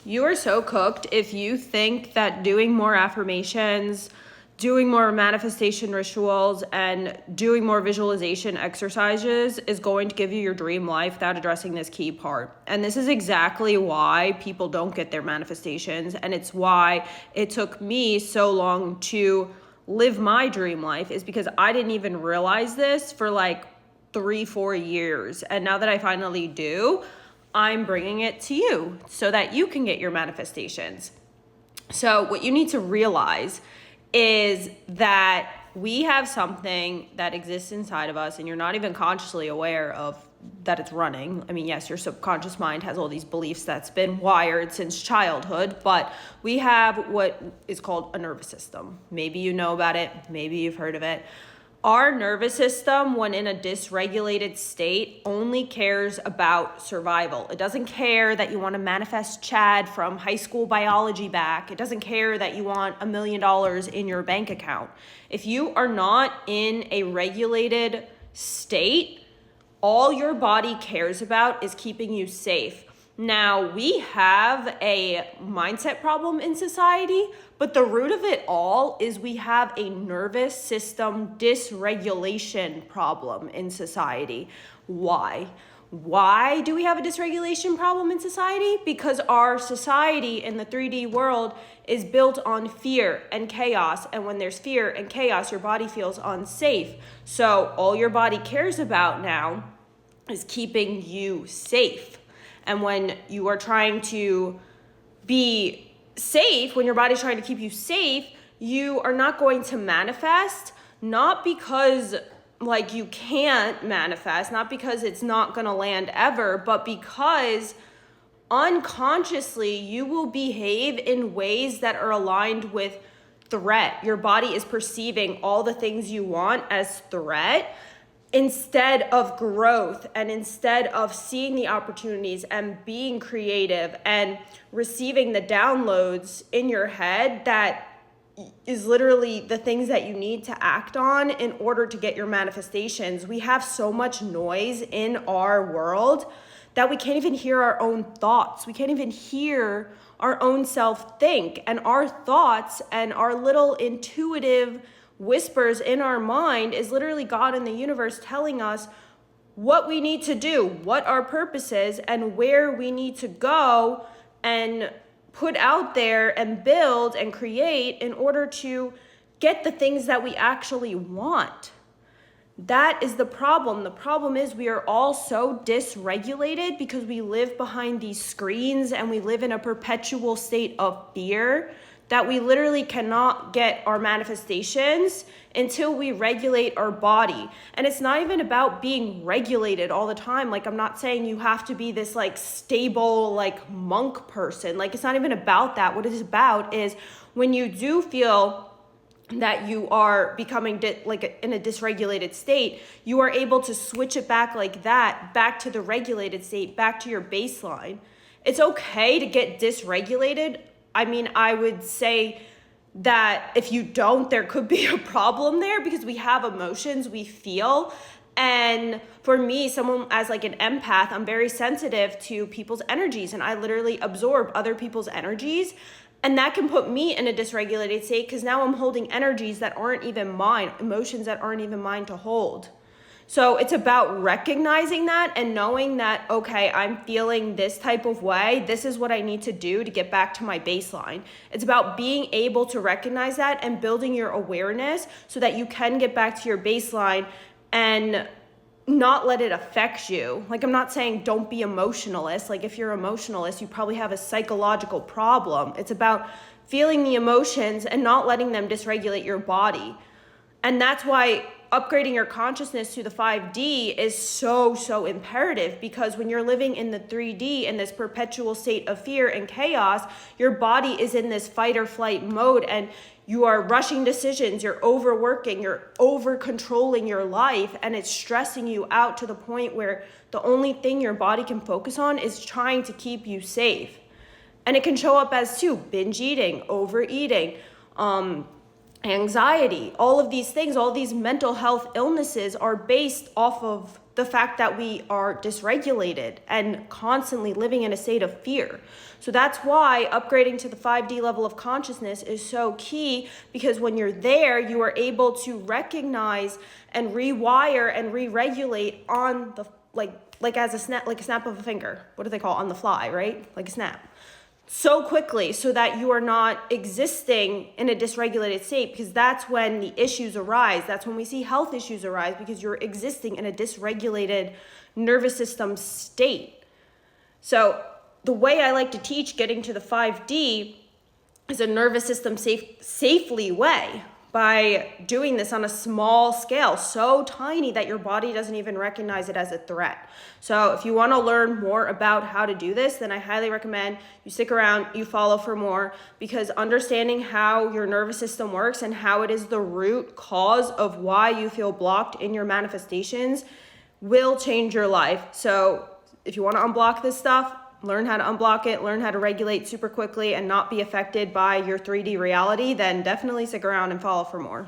You are so cooked if you think that doing more affirmations, doing more manifestation rituals, and doing more visualization exercises is going to give you your dream life without addressing this key part. And this is exactly why people don't get their manifestations, and it's why it took me so long to live my dream life, is because I didn't even realize this for like 3-4 years. And now that I finally do, I'm bringing it to you so that you can get your manifestations. So what you need to realize is that we have something that exists inside of us, and you're not even consciously aware of that it's running. I mean, yes, your subconscious mind has all these beliefs that's been wired since childhood, but we have what is called a nervous system. Maybe you know about it, maybe you've heard of it. Our nervous system, when in a dysregulated state, only cares about survival. It doesn't care that you want to manifest Chad from high school biology back. It doesn't care that you want $1 million in your bank account. If you are not in a regulated state, all your body cares about is keeping you safe. Now, we have a mindset problem in society, but the root of it all is we have a nervous system dysregulation problem in society. Why? Why do we have a dysregulation problem in society? Because our society in the 3D world is built on fear and chaos. And when there's fear and chaos, your body feels unsafe. So all your body cares about now is keeping you safe. And when you are trying to be safe, when your body's trying to keep you safe, you are not going to manifest, not because like you can't manifest, not because it's not going to land ever, but because unconsciously you will behave in ways that are aligned with threat. Your body is perceiving all the things you want as threat, instead of growth, and instead of seeing the opportunities and being creative and receiving the downloads in your head that is literally the things that you need to act on in order to get your manifestations. We have so much noise in our world that we can't even hear our own thoughts. We can't even hear our own self think. And our thoughts and our little intuitive whispers in our mind is literally God in the universe telling us what we need to do, what our purpose is, and where we need to go and put out there and build and create in order to get the things that we actually want. That is the problem. The problem is we are all so dysregulated because we live behind these screens and we live in a perpetual state of fear that we literally cannot get our manifestations until we regulate our body. And it's not even about being regulated all the time. Like, I'm not saying you have to be this like stable, like monk person. Like, it's not even about that. What it is about is when you do feel that you are becoming in a dysregulated state, you are able to switch it back like that, back to the regulated state, back to your baseline. It's okay to get dysregulated. I mean, I would say that if you don't, there could be a problem there because we have emotions, we feel. And for me, someone as like an empath, I'm very sensitive to people's energies, and I literally absorb other people's energies. And that can put me in a dysregulated state because now I'm holding energies that aren't even mine, emotions that aren't even mine to hold. So it's about recognizing that and knowing that, okay, I'm feeling this type of way. This is what I need to do to get back to my baseline. It's about being able to recognize that and building your awareness so that you can get back to your baseline and not let it affect you. Like, I'm not saying don't be emotionalist. Like, if you're emotionalist, you probably have a psychological problem. It's about feeling the emotions and not letting them dysregulate your body. And that's why upgrading your consciousness to the 5D is so imperative, because when you're living in the 3D in this perpetual state of fear and chaos, your body is in this fight or flight mode and you are rushing decisions, you're overworking, you're over controlling your life, and it's stressing you out to the point where the only thing your body can focus on is trying to keep you safe. And it can show up as binge eating, overeating, anxiety, all of these things, all these mental health illnesses are based off of the fact that we are dysregulated and constantly living in a state of fear. So that's why upgrading to the 5D level of consciousness is so key, because when you're there, you are able to recognize and rewire and re-regulate on the like as a snap, like a snap of a finger. What do they call it? On the fly, right? Like a snap. So quickly, so that you are not existing in a dysregulated state, because that's when the issues arise. That's when we see health issues arise, because you're existing in a dysregulated nervous system state. So the way I like to teach getting to the 5D is a nervous system safely way, by doing this on a small scale, so tiny that your body doesn't even recognize it as a threat. So if you want to learn more about how to do this, then I highly recommend you stick around, you follow for more, because understanding how your nervous system works and how it is the root cause of why you feel blocked in your manifestations will change your life. So if you want to unblock this stuff, learn how to unblock it, learn how to regulate super quickly and not be affected by your 3D reality, then definitely stick around and follow for more.